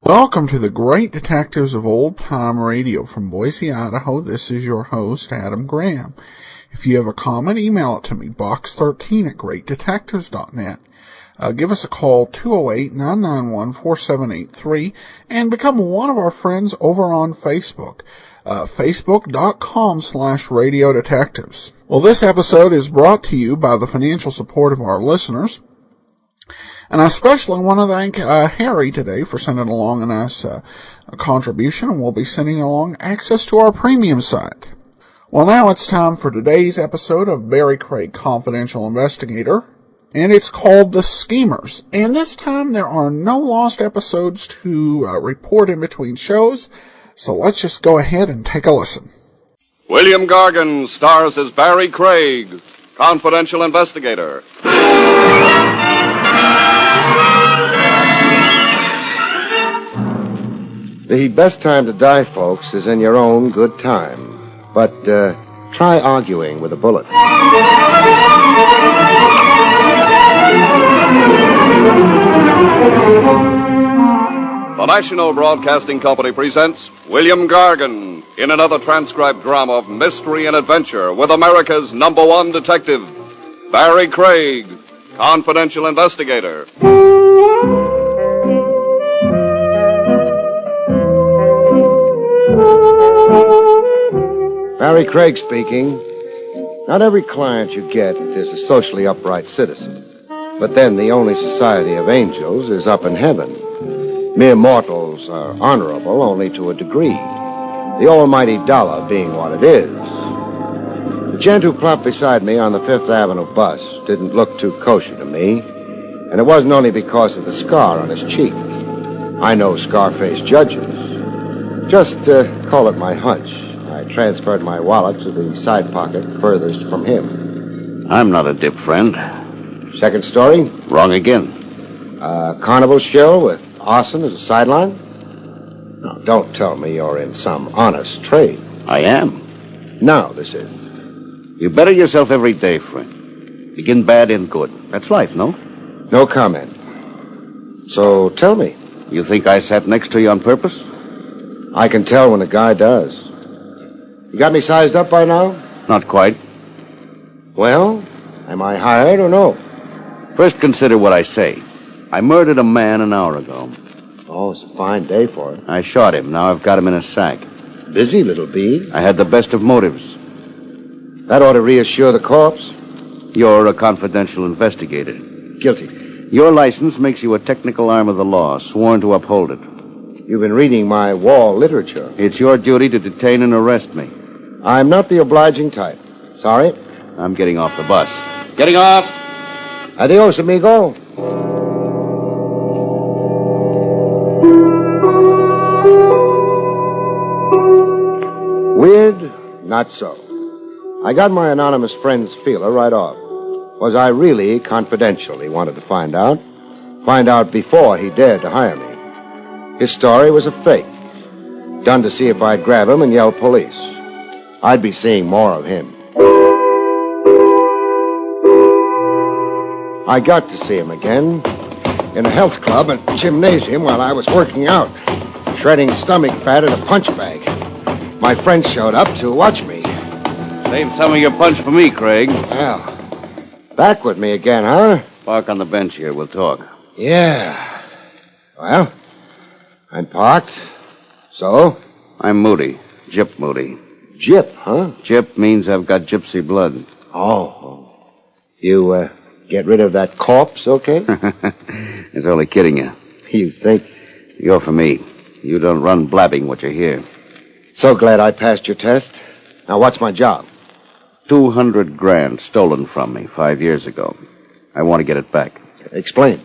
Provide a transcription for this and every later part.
Welcome to the Great Detectives of Old Time Radio from Boise, Idaho. This is your host, Adam Graham. If you have a comment, email it to me, box13@greatdetectives.net. Give us a call, 208-991-4783, and become one of our friends over on Facebook, facebook.com/Radio Detectives. Well, this episode is brought to you by the financial support of our listeners. And I especially want to thank Harry today for sending along a nice contribution, and we'll be sending along access to our premium site. Well, now it's time for today's episode of Barrie Craig Confidential Investigator, and it's called The Schemers. And this time there are no lost episodes to report in between shows, so let's just go ahead and take a listen. William Gargan stars as Barrie Craig, Confidential Investigator. The best time to die, folks, is in your own good time. But try arguing with a bullet. The National Broadcasting Company presents William Gargan in another transcribed drama of mystery and adventure with America's #1 detective, Barrie Craig, Confidential Investigator. Barrie Craig speaking. Not every client you get is a socially upright citizen. But then the only society of angels is up in heaven. Mere mortals are honorable only to a degree. The almighty dollar being what it is. The gent who plopped beside me on the Fifth Avenue bus didn't look too kosher to me. And it wasn't only because of the scar on his cheek. I know Scarface judges. Just call it my hunch. I transferred my wallet to the side pocket furthest from him. I'm not a dip, friend. Second story? Wrong again. Carnival show with arson as a sideline? Now, don't tell me you're in some honest trade. I am. No, this is. You better yourself every day, friend. Begin bad, end good. That's life, no? No comment. So tell me. You think I sat next to you on purpose? I can tell when a guy does. You got me sized up by now? Not quite. Well, am I hired or no? First, consider what I say. I murdered a man an hour ago. Oh, it's a fine day for it. I shot him. Now I've got him in a sack. Busy, little bee. I had the best of motives. That ought to reassure the corpse. You're a confidential investigator. Guilty. Your license makes you a technical arm of the law, sworn to uphold it. You've been reading my wall literature. It's your duty to detain and arrest me. I'm not the obliging type. Sorry. I'm getting off the bus. Getting off! Adios, amigo. Weird? Not so. I got my anonymous friend's feeler right off. Was I really confidential, he wanted to find out. Find out before he dared to hire me. His story was a fake. Done to see if I'd grab him and yell police. I'd be seeing more of him. I got to see him again in a health club and gymnasium while I was working out, shredding stomach fat in a punch bag. My friend showed up to watch me. Save some of your punch for me, Craig. Well, back with me again, huh? Park on the bench here. We'll talk. Yeah. Well, I'm parked. So? I'm Moody. Gyp Moody. Gyp, huh? Gyp means I've got gypsy blood. Oh. You, get rid of that corpse, okay? It's only kidding you. You think? You're for me. You don't run blabbing what you hear. So glad I passed your test. Now, what's my job? 200 grand stolen from me 5 years ago. I want to get it back. Explain.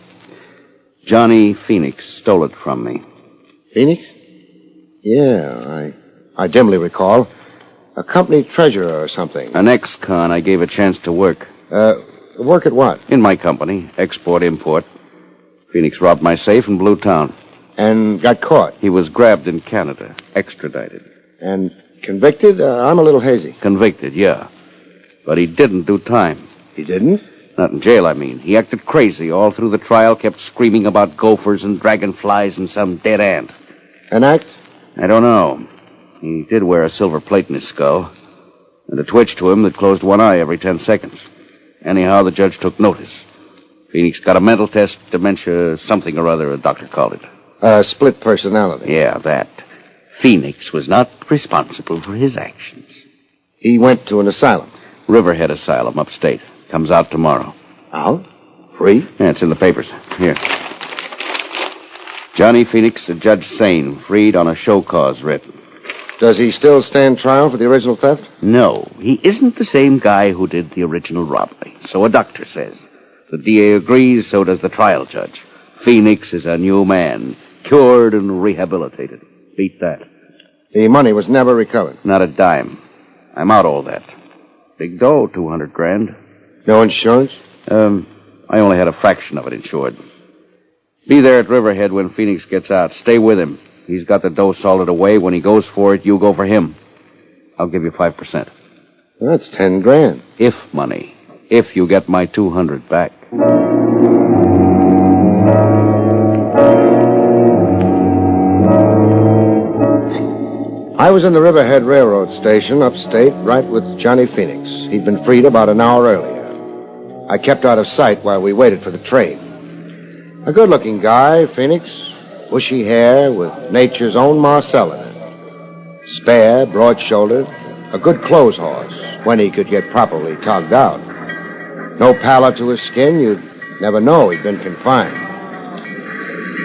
Johnny Phoenix stole it from me. Phoenix? Yeah, I I dimly recall. A company treasurer or something. An ex-con I gave a chance to work. Work at what? In my company, export-import. Phoenix robbed my safe in Blue Town. And got caught. He was grabbed in Canada, extradited. And convicted? I'm a little hazy. Convicted, yeah. But he didn't do time. He didn't? Not in jail, I mean. He acted crazy all through the trial, kept screaming about gophers and dragonflies and some dead ant. An act? I don't know. He did wear a silver plate in his skull, and a twitch to him that closed one eye every 10 seconds. Anyhow, the judge took notice. Phoenix got a mental test, dementia, something or other, a doctor called it. Split personality. Yeah, that. Phoenix was not responsible for his actions. He went to an asylum. Riverhead Asylum, upstate. Comes out tomorrow. Out? Free? Yeah, it's in the papers. Here. Johnny Phoenix, Judge Sane, freed on a show cause writ. Does he still stand trial for the original theft? No, he isn't the same guy who did the original robbery. So a doctor says. The DA agrees, so does the trial judge. Phoenix is a new man, cured and rehabilitated. Beat that. The money was never recovered. Not a dime. I'm out all that. Big dough, $200,000. No insurance? I only had a fraction of it insured. Be there at Riverhead when Phoenix gets out. Stay with him. He's got the dough salted away. When he goes for it, you go for him. I'll give you 5%. That's $10,000. If money. If you get my 200 back. I was in the Riverhead Railroad Station, upstate, right with Johnny Phoenix. He'd been freed about an hour earlier. I kept out of sight while we waited for the train. A good-looking guy, Phoenix. Bushy hair with nature's own Marcel in it. Spare, broad-shouldered, a good clothes horse when he could get properly togged out. No pallor to his skin, you'd never know he'd been confined.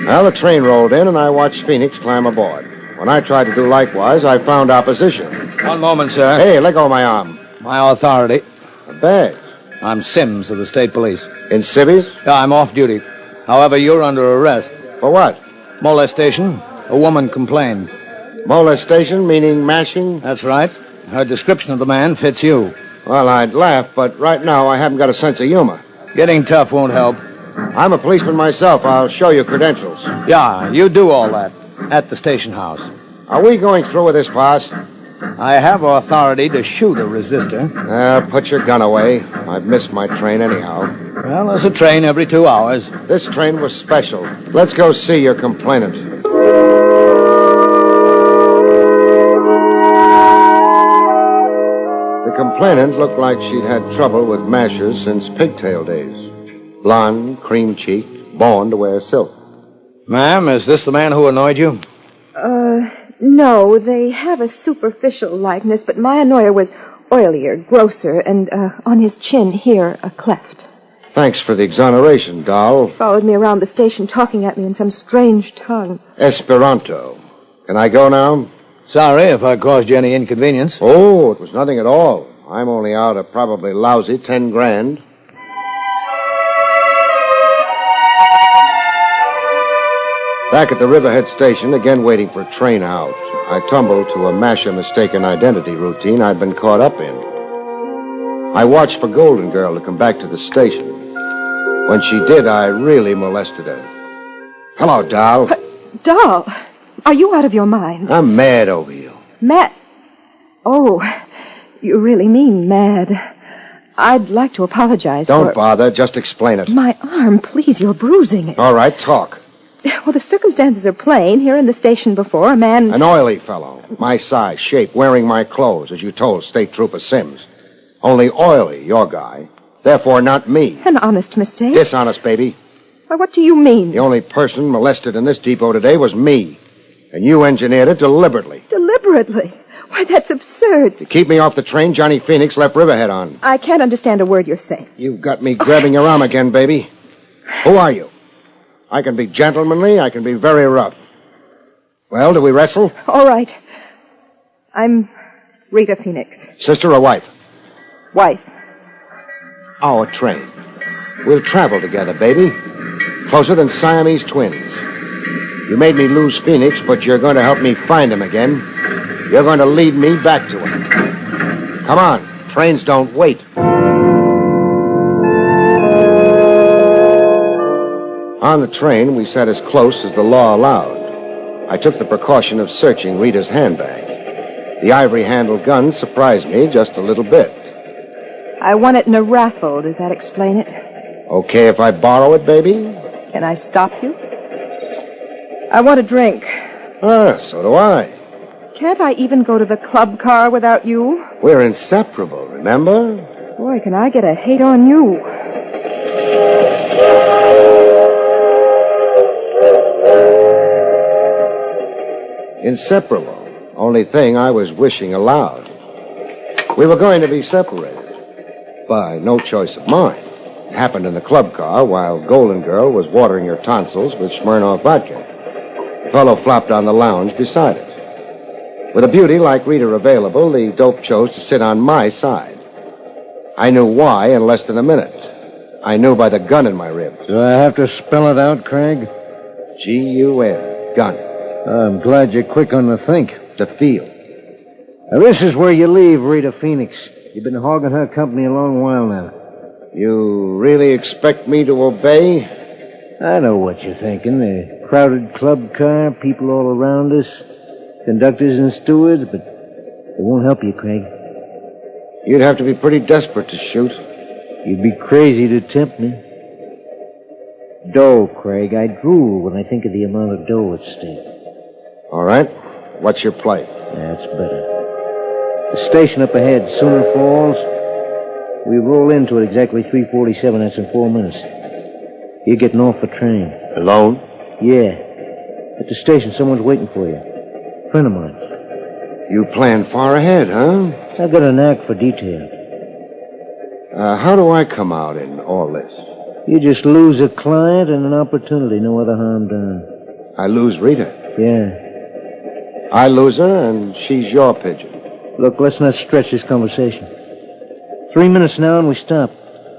Well, the train rolled in, and I watched Phoenix climb aboard. When I tried to do likewise, I found opposition. One moment, sir. Hey, let go of my arm. My authority. A bag. I'm Sims of the State Police. In civvies? Yeah, I'm off duty. However, you're under arrest. For what? Molestation. A woman complained. Molestation, meaning mashing? That's right. Her description of the man fits you. Well, I'd laugh, but right now I haven't got a sense of humor. Getting tough won't help. I'm a policeman myself. I'll show you credentials. Yeah, you do all that. At the station house. Are we going through with this, boss? I have authority to shoot a resistor. Put your gun away. I've missed my train anyhow. Well, there's a train every 2 hours. This train was special. Let's go see your complainant. The complainant looked like she'd had trouble with mashers since pigtail days. Blonde, cream-cheeked, born to wear silk. Ma'am, is this the man who annoyed you? No, they have a superficial likeness, but my annoyer was oilier, grosser, and on his chin here, a cleft. Thanks for the exoneration, doll. Followed me around the station, talking at me in some strange tongue. Esperanto. Can I go now? Sorry if I caused you any inconvenience. Oh, it was nothing at all. I'm only out a probably lousy $10,000. Back at the Riverhead station, again waiting for a train out, I tumbled to a masher mistaken identity routine I'd been caught up in. I watched for Golden Girl to come back to the station. When she did, I really molested her. Hello, doll. Doll, are you out of your mind? I'm mad over you. Mad? Oh, you really mean mad. I'd like to apologize for... Don't bother, just explain it. My arm, please, you're bruising it. All right, talk. Well, the circumstances are plain. Here in the station before, a man... An oily fellow, my size, shape, wearing my clothes, as you told State Trooper Sims. Only oily, your guy. Therefore, not me. An honest mistake? Dishonest, baby. Why, what do you mean? The only person molested in this depot today was me. And you engineered it deliberately. Deliberately? Why, that's absurd. To keep me off the train, Johnny Phoenix left Riverhead on. I can't understand a word you're saying. You've got me grabbing your arm again, baby. Who are you? I can be gentlemanly, I can be very rough. Well, do we wrestle? All right. I'm Rita Phoenix. Sister or wife? Wife. Our train. We'll travel together, baby. Closer than Siamese twins. You made me lose Phoenix, but you're going to help me find him again. You're going to lead me back to it. Come on. Trains don't wait. On the train, we sat as close as the law allowed. I took the precaution of searching Rita's handbag. The ivory-handled gun surprised me just a little bit. I won it in a raffle. Does that explain it? Okay if I borrow it, baby? Can I stop you? I want a drink. So do I. Can't I even go to the club car without you? We're inseparable, remember? Boy, can I get a hate on you. Inseparable. Only thing I was wishing aloud. We were going to be separated. By no choice of mine. It happened in the club car while Golden Girl was watering her tonsils with Smirnoff vodka. The fellow flopped on the lounge beside it. With a beauty like Rita available, the dope chose to sit on my side. I knew why in less than a minute. I knew by the gun in my rib. Do I have to spell it out, Craig? G-U-N. Gun. I'm glad you're quick on the think. To feel. Now, this is where you leave Rita Phoenix. You've been hogging her company a long while now. You really expect me to obey? I know what you're thinking. A crowded club car, people all around us, conductors and stewards, but it won't help you, Craig. You'd have to be pretty desperate to shoot. You'd be crazy to tempt me. Dough, Craig. I drool when I think of the amount of dough at stake. All right. What's your play? That's better. The station up ahead, Sooner Falls. We roll into it exactly 3:47. That's in 4 minutes. You're getting off the train. Alone? Yeah. At the station, someone's waiting for you. Friend of mine. You plan far ahead, huh? I've got a knack for detail. How do I come out in all this? You just lose a client and an opportunity, no other harm done. I lose Rita. Yeah. I lose her, and she's your pigeon. Look, let's not stretch this conversation. 3 minutes now and we stop.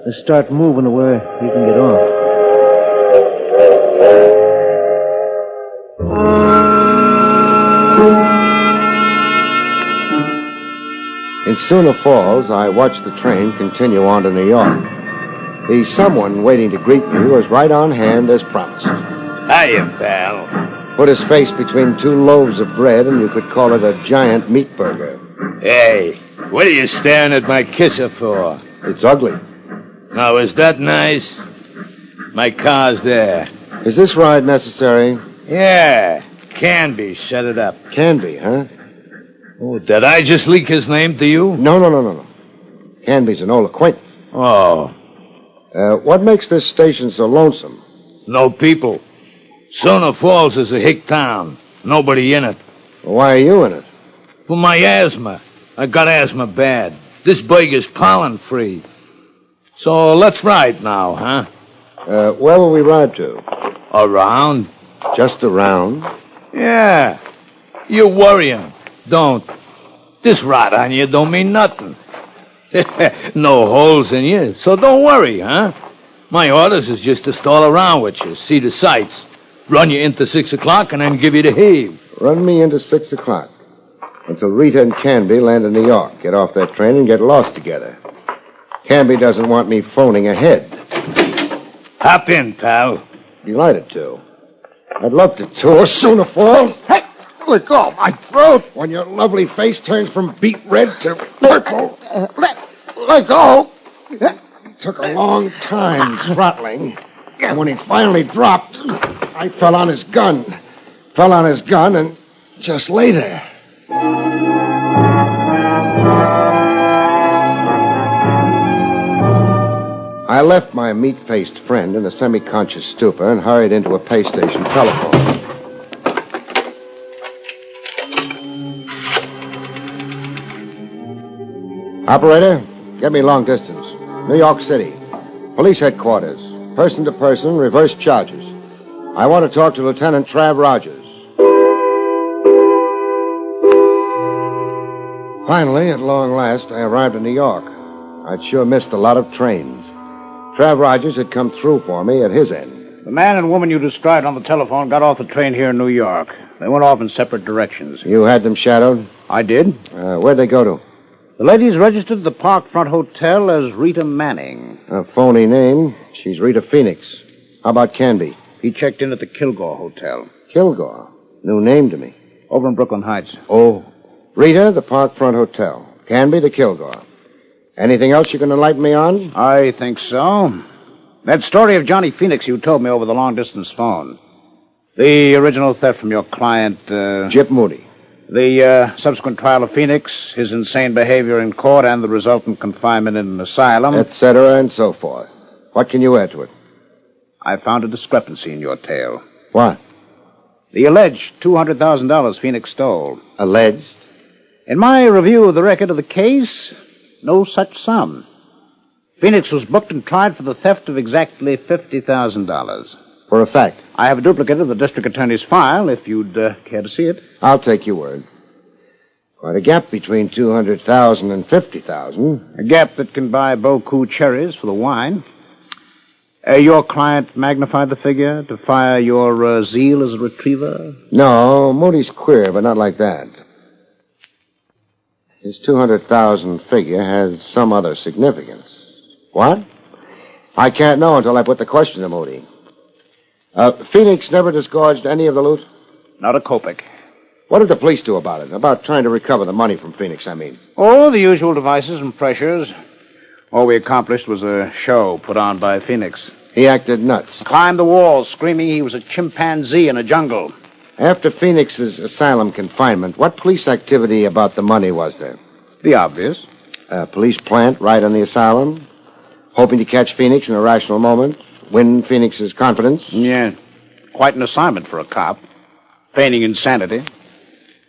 Let's start moving to where you can get off. In Sooner Falls, I watched the train continue on to New York. The someone waiting to greet me was right on hand as promised. Hiya, pal. Put his face between two loaves of bread, and you could call it a giant meat burger. Hey, what are you staring at my kisser for? It's ugly. Now, is that nice? My car's there. Is this ride necessary? Yeah, can be. Set it up. Can be, huh? Oh, did I just leak his name to you? No. Canby's an old acquaintance. Oh. What makes this station so lonesome? No people. Sooner Falls is a hick town. Nobody in it. Why are you in it? For my asthma. I got asthma bad. This burger's pollen-free. So let's ride now, huh? Where will we ride to? Around? Just around? Yeah. You're worrying. Don't. This rot on you don't mean nothing. No holes in you, so don't worry, huh? My orders is just to stall around with you, see the sights, run you into 6 o'clock, and then give you the heave. Run me into 6 o'clock. Until Rita and Canby land in New York, get off that train and get lost together. Canby doesn't want me phoning ahead. Hop in, pal. Delighted to. I'd love to tour Sooner Falls. Hey, let go of my throat when your lovely face turns from beet red to purple. Let go. It took a long time throttling. And when he finally dropped, I fell on his gun. And just lay there. I left my meat-faced friend in a semi-conscious stupor and hurried into a pay station telephone. Operator, get me long distance. New York City. Police headquarters. Person-to-person, reverse charges. I want to talk to Lieutenant Trav Rogers. Finally, at long last, I arrived in New York. I'd sure missed a lot of trains. Trav Rogers had come through for me at his end. The man and woman you described on the telephone got off the train here in New York. They went off in separate directions. You had them shadowed? I did. Where'd they go to? The lady's registered at the Parkfront Hotel as Rita Manning. A phony name. She's Rita Phoenix. How about Canby? He checked in at the Kilgore Hotel. Kilgore? New name to me. Over in Brooklyn Heights. Oh. Rita, the Parkfront Hotel. Canby, the Kilgore. Anything else you can enlighten me on? I think so. That story of Johnny Phoenix you told me over the long-distance phone. The original theft from your client, Jip Moody. The subsequent trial of Phoenix, his insane behavior in court, and the resultant confinement in an asylum. Etc. and so forth. What can you add to it? I found a discrepancy in your tale. What? The alleged $200,000 Phoenix stole. Alleged? In my review of the record of the case, no such sum. Phoenix was booked and tried for the theft of exactly $50,000. For a fact. I have a duplicate of the district attorney's file, if you'd care to see it. I'll take your word. Quite a gap between $200,000 and $50,000. A gap that can buy Boku cherries for the wine. Your client magnified the figure to fire your zeal as a retriever? No, Moody's queer, but not like that. His $200,000 figure has some other significance. What? I can't know until I put the question to Moody. Phoenix never disgorged any of the loot? Not a kopeck. What did the police do about it? About trying to recover the money from Phoenix, I mean. Oh, the usual devices and pressures. All we accomplished was a show put on by Phoenix. He acted nuts. Climbed the walls, screaming he was a chimpanzee in a jungle. After Phoenix's asylum confinement, what police activity about the money was there? The obvious. A police plant right on the asylum? Hoping to catch Phoenix in a rational moment? Win Phoenix's confidence? Yeah. Quite an assignment for a cop. Feigning insanity.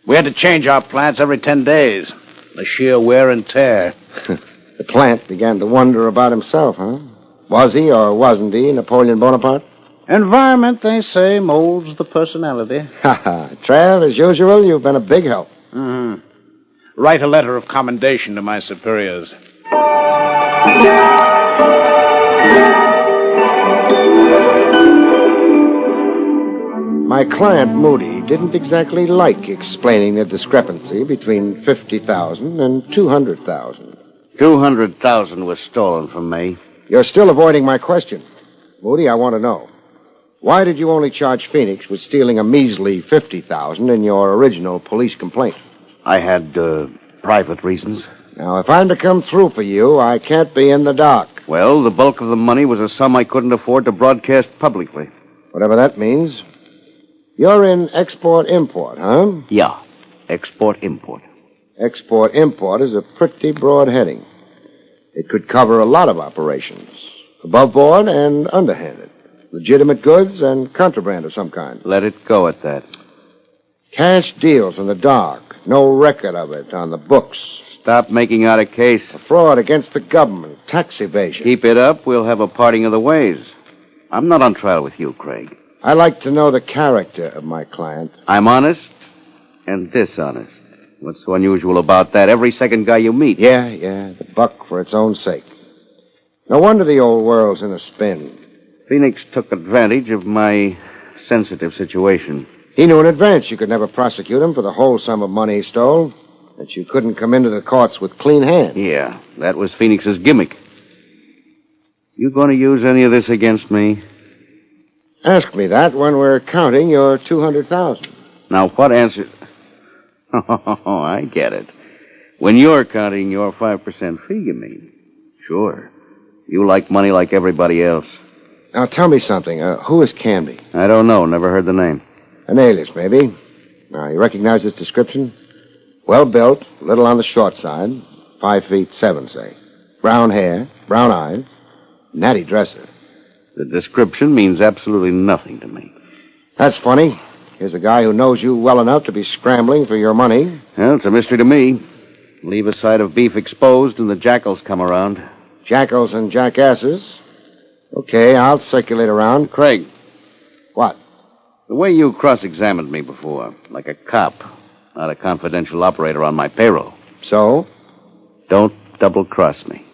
We had to change our plants every 10 days. The sheer wear and tear. The plant began to wonder about himself, huh? Was he or wasn't he Napoleon Bonaparte? Environment, they say, molds the personality. Ha ha. Trav, as usual, you've been a big help. Mm-hmm. Write a letter of commendation to my superiors. My client, Moody, didn't exactly like explaining the discrepancy between $50,000 and $200,000. $200,000 was stolen from me. You're still avoiding my question. Moody, I want to know. Why did you only charge Phoenix with stealing a measly $50,000 in your original police complaint? I had, private reasons. Now, if I'm to come through for you, I can't be in the dark. Well, the bulk of the money was a sum I couldn't afford to broadcast publicly. Whatever that means. You're in export-import, huh? Yeah, export-import. Export-import is a pretty broad heading. It could cover a lot of operations. Above board and underhanded. Legitimate goods and contraband of some kind. Let it go at that. Cash deals in the dark. No record of it on the books. Stop making out a case. Fraud against the government. Tax evasion. Keep it up, we'll have a parting of the ways. I'm not on trial with you, Craig. I like to know the character of my client. I'm honest and dishonest. What's so unusual about that? Every second guy you meet. Yeah, the buck for its own sake. No wonder the old world's in a spin. Phoenix took advantage of my sensitive situation. He knew in advance you could never prosecute him for the whole sum of money he stole, that you couldn't come into the courts with clean hands. Yeah, that was Phoenix's gimmick. You going to use any of this against me? Ask me that when we're counting your $200,000. Now, what answer... Oh, I get it. When you're counting your 5% fee, you mean? Sure. You like money like everybody else. Now, tell me something. Who is Canby? I don't know. Never heard the name. An alias, maybe. Now, you recognize this description? Well built, little on the short side. 5'7", say. Brown hair, brown eyes. Natty dresser. The description means absolutely nothing to me. That's funny. Here's a guy who knows you well enough to be scrambling for your money. Well, it's a mystery to me. Leave a side of beef exposed and the jackals come around. Jackals and jackasses. Okay, I'll circulate around. Craig. What? The way you cross-examined me before, like a cop, not a confidential operator on my payroll. So? Don't double-cross me.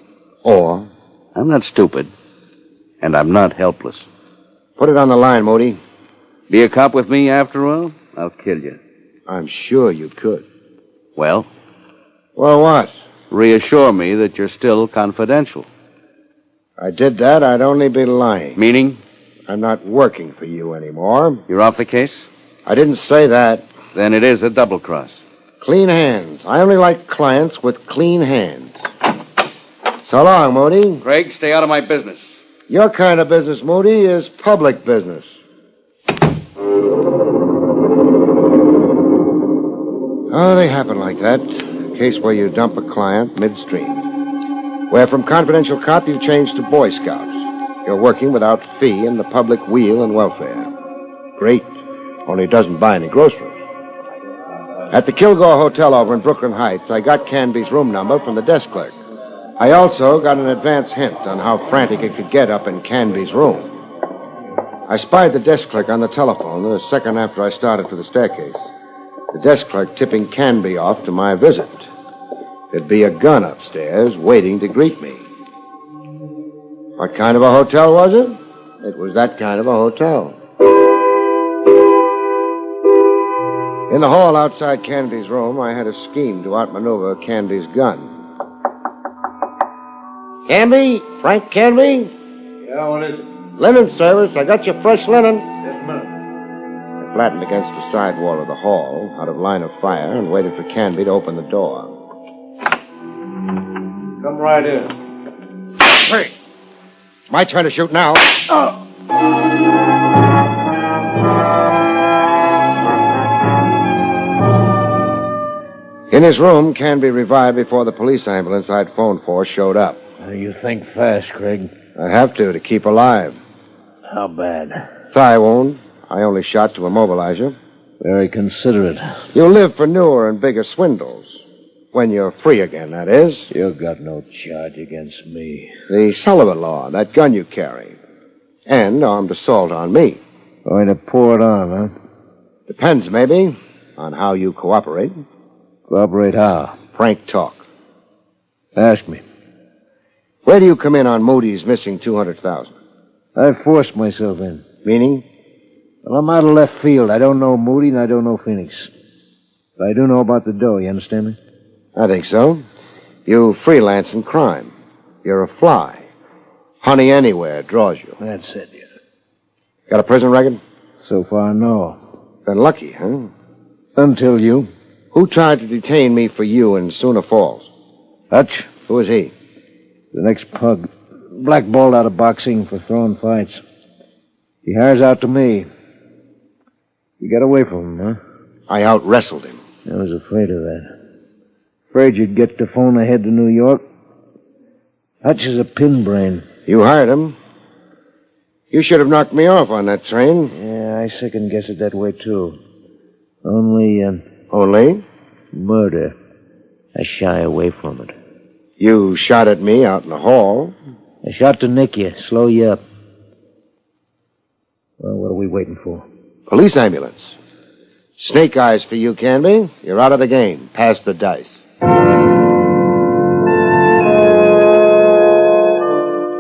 Or? I'm not stupid, and I'm not helpless. Put it on the line, Moody. Be a cop with me after all? I'll kill you. I'm sure you could. Well? Well, what? Reassure me that you're still confidential. I did that, I'd only be lying. Meaning? I'm not working for you anymore. You're off the case? I didn't say that. Then it is a double cross. Clean hands. I only like clients with clean hands. So long, Moody. Craig, stay out of my business. Your kind of business, Moody, is public business. Oh, they happen like that. A case where you dump a client midstream. Where from confidential cop you change to Boy Scout. You're working without fee in the public weal and welfare. Great. Only doesn't buy any groceries. At the Kilgore Hotel over in Brooklyn Heights, I got Canby's room number from the desk clerk. I also got an advance hint on how frantic it could get up in Canby's room. I spied the desk clerk on the telephone a second after I started for the staircase. The desk clerk tipping Canby off to my visit. There'd be a gun upstairs waiting to greet me. What kind of a hotel was it? It was that kind of a hotel. In the hall outside Canby's room, I had a scheme to outmaneuver Canby's gun. Canby? Frank Canby? Yeah, what is it? Linen service. I got your fresh linen. Just a minute. I flattened against the side wall of the hall, out of line of fire, and waited for Canby to open the door. Come right in. Hey! My turn to shoot now. In his room, Canby revived before the police ambulance I'd phoned for showed up. You think fast, Craig. I have to keep alive. How bad? Thigh wound. I only shot to immobilize you. Very considerate. You live for newer and bigger swindles. When you're free again, that is. You got no charge against me. The Sullivan Law, that gun you carry. And armed assault on me. Going to pour it on, huh? Depends, maybe, on how you cooperate. Cooperate how? Frank talk. Ask me. Where do you come in on Moody's missing $200,000? I forced myself in. Meaning? Well, I'm out of left field. I don't know Moody and I don't know Phoenix. But I do know about the dough, you understand me? I think so. You freelance in crime. You're a fly. Honey anywhere draws you. That's it, yeah. Got a prison record? So far, no. Been lucky, huh? Until you. Who tried to detain me for you in Sooner Falls? Hutch, Who is he? the next pug. Blackballed out of boxing for throwing fights. He hires out to me. You got away from him, huh? I out-wrestled him. I was afraid of that. Afraid you'd get the phone ahead to New York. Hutch is a pin brain. You hired him. You should have knocked me off on that train. Yeah, I second guess it that way, too. Only, Only? murder. I shy away from it. You shot at me out in the hall. I shot to nick you, slow you up. Well, what are we waiting for? Police ambulance. Snake eyes for you, Canby. You're out of the game. Pass the dice.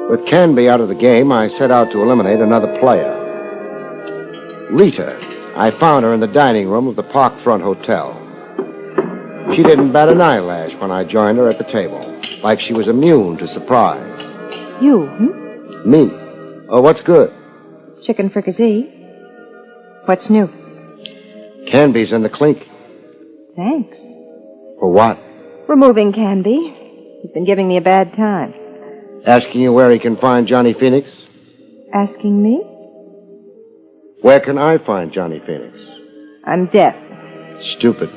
With Canby out of the game, I set out to eliminate another player. Rita. I found her in the dining room of the Parkfront Hotel. She didn't bat an eyelash when I joined her at the table, like she was immune to surprise. You, Me. Oh, what's good? Chicken fricassee. What's new? Canby's in the clink. Thanks. For what? Removing Canby. He's been giving me a bad time. Asking you where he can find Johnny Phoenix? Asking me? Where can I find Johnny Phoenix? I'm deaf. Stupid.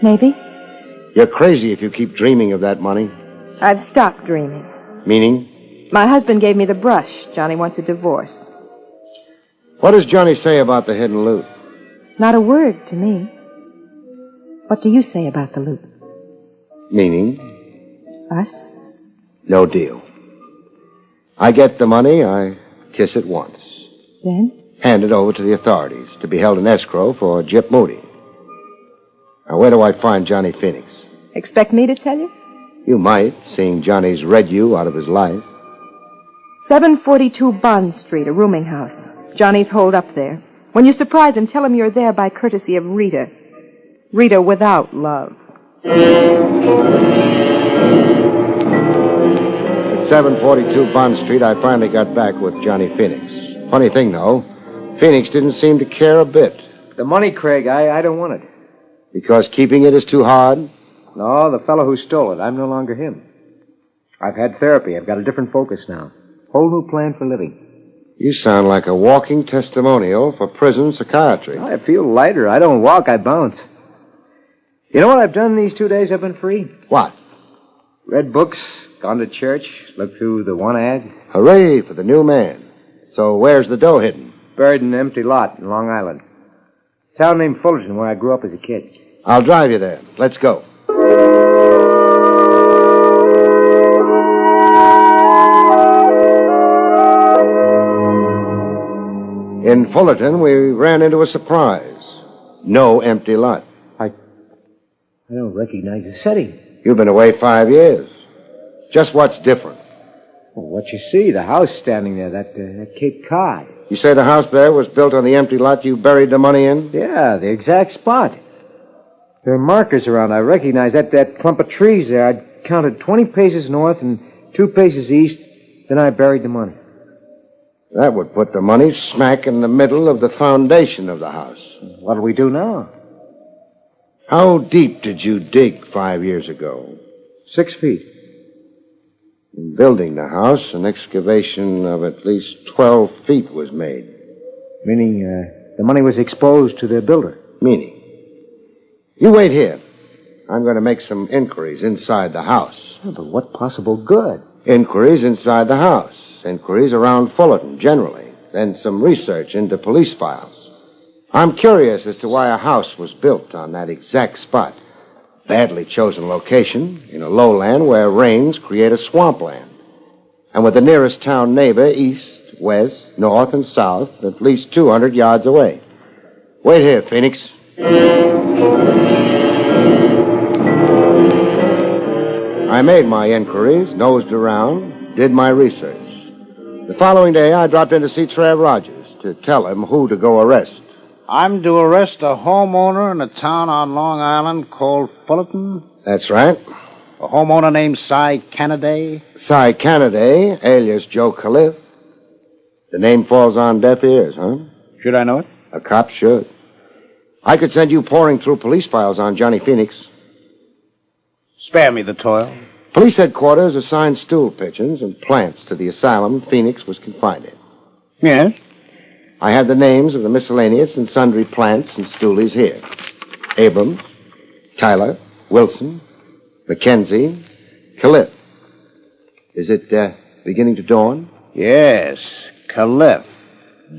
Maybe. You're crazy if you keep dreaming of that money. I've stopped dreaming. Meaning? My husband gave me the brush. Johnny wants a divorce. What does Johnny say about the hidden loot? Not a word to me. What do you say about the loot? Meaning? Us? No deal. I get the money, I kiss it once. Then? Hand it over to the authorities to be held in escrow for Gyp Moody. Now, where do I find Johnny Phoenix? Expect me to tell you? You might, seeing Johnny's read you out of his life. 742 Bond Street, a rooming house. Johnny's holed up there. When you surprise him, tell him you're there by courtesy of Rita. Rita without love. At 742 Bond Street, I finally got back with Johnny Phoenix. Funny thing, though, Phoenix didn't seem to care a bit. The money, Craig, I don't want it. Because keeping it is too hard? No, the fellow who stole it, I'm no longer him. I've had therapy. I've got a different focus now. Whole new plan for living. You sound like a walking testimonial for prison psychiatry. I feel lighter. I don't walk, I bounce. You know what I've done these 2 days I've been free? What? Read books, gone to church, looked through the one ad. Hooray for the new man. So where's the dough hidden? Buried in an empty lot in Long Island. Town named Fullerton, where I grew up as a kid. I'll drive you there. Let's go. In Fullerton, we ran into a surprise. No empty lot. I don't recognize the setting. You've been away 5 years. Just what's different? Well, what you see, the house standing there, that Cape Cod. You say the house there was built on the empty lot you buried the money in? Yeah, the exact spot. There are markers around. I recognize that clump of trees there. I'd counted 20 paces north and 2 paces east. Then I buried the money. That would put the money smack in the middle of the foundation of the house. What'll we do now? How deep did you dig 5 years ago? 6 feet. In building the house, an excavation of at least 12 feet was made. Meaning, the money was exposed to the builder. Meaning? You wait here. I'm going to make some inquiries inside the house. Yeah, but what possible good? Inquiries inside the house. Inquiries around Fullerton, generally. Then some research into police files. I'm curious as to why a house was built on that exact spot. Badly chosen location, in a lowland where rains create a swampland. And with the nearest town neighbor east, west, north, and south, at least 200 yards away. Wait here, Phoenix. I made my inquiries, nosed around, did my research. The following day, I dropped in to see Trav Rogers to tell him who to go arrest. I'm to arrest a homeowner in a town on Long Island called Fullerton? That's right. A homeowner named Cy Canaday? Cy Canaday, alias Joe Califf. The name falls on deaf ears, huh? Should I know it? A cop should. I could send you pouring through police files on Johnny Phoenix. Spare me the toil. Police headquarters assigned stool pigeons and plants to the asylum Phoenix was confined in. Yes? I have the names of the miscellaneous and sundry plants and stoolies here. Abrams, Tyler, Wilson, Mackenzie, Califf. Is it beginning to dawn? Yes, Califf.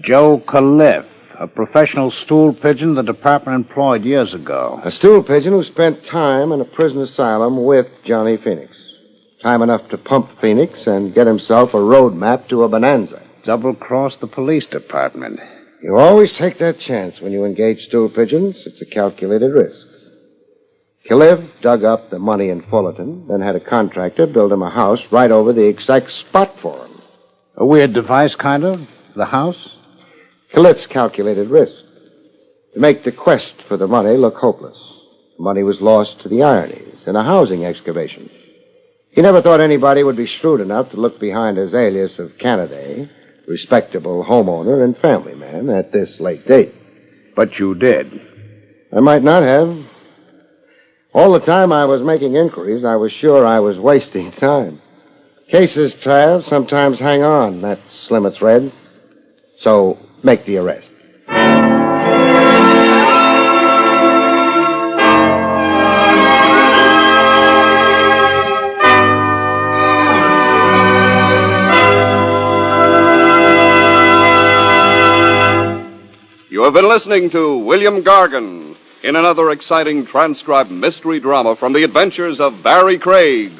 Joe Califf. A professional stool pigeon the department employed years ago. A stool pigeon who spent time in a prison asylum with Johnny Phoenix. Time enough to pump Phoenix and get himself a road map to a bonanza. Double-crossed the police department. You always take that chance when you engage stool pigeons. It's a calculated risk. Califf dug up the money in Fullerton, then had a contractor build him a house right over the exact spot for him. A weird device, kind of? The house? Califf's calculated risk. To make the quest for the money look hopeless. The money was lost to the ironies in a housing excavation. He never thought anybody would be shrewd enough to look behind his alias of Canaday, respectable homeowner and family man, at this late date. But you did. I might not have. All the time I was making inquiries, I was sure I was wasting time. Cases, Trav, sometimes hang on that slim a thread. So, make the arrest. You have been listening to William Gargan in another exciting transcribed mystery drama from the adventures of Barrie Craig,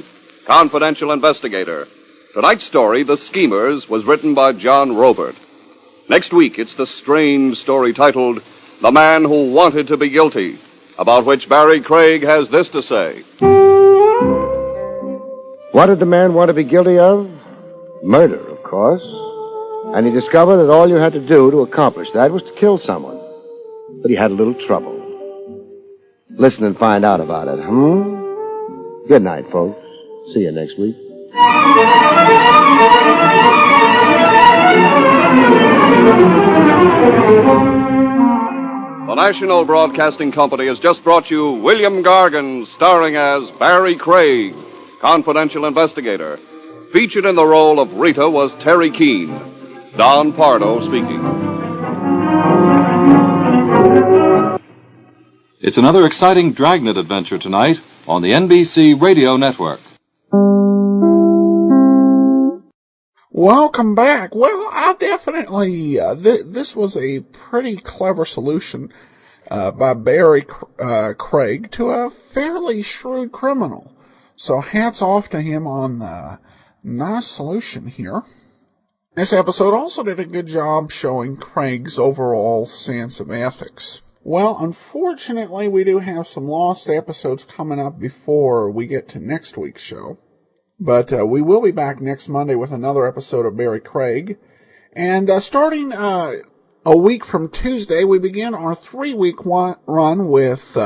confidential investigator. Tonight's story, The Schemers, was written by John Robert. Next week, it's the strange story titled The Man Who Wanted to Be Guilty, about which Barrie Craig has this to say. What did the man want to be guilty of? Murder, of course. And he discovered that all you had to do to accomplish that was to kill someone. But he had a little trouble. Listen and find out about it, Good night, folks. See you next week. The National Broadcasting Company has just brought you William Gargan, starring as Barrie Craig, confidential investigator. Featured in the role of Rita was Terry Keane. Don Pardo speaking. It's another exciting Dragnet adventure tonight on the NBC Radio Network. Welcome back. Well, I definitely, this was a pretty clever solution by Barrie Craig to a fairly shrewd criminal. So hats off to him on the nice solution here. This episode also did a good job showing Craig's overall sense of ethics. Well, unfortunately, we do have some lost episodes coming up before we get to next week's show. But we will be back next Monday with another episode of Barrie Craig. And starting a week from Tuesday, we begin our 3-week run with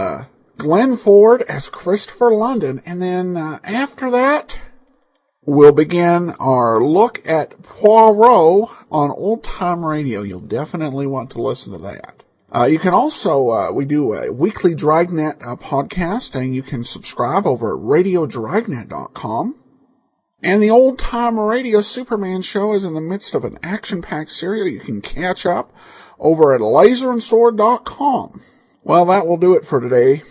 Glenn Ford as Christopher London. And then after that, we'll begin our look at Poirot on Old Time Radio. You'll definitely want to listen to that. You can also, we do a weekly Dragnet podcast, and you can subscribe over at radiodragnet.com. And the Old Time Radio Superman show is in the midst of an action-packed serial you can catch up over at laserandsword.com. Well, that will do it for today.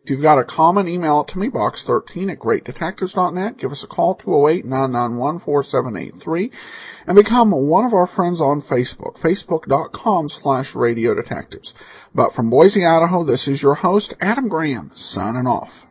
If you've got a comment, email it to me, box13 at greatdetectives.net. Give us a call, 208-991-4783, and become one of our friends on Facebook, facebook.com/radiodetectives. But from Boise, Idaho, this is your host, Adam Graham, signing off.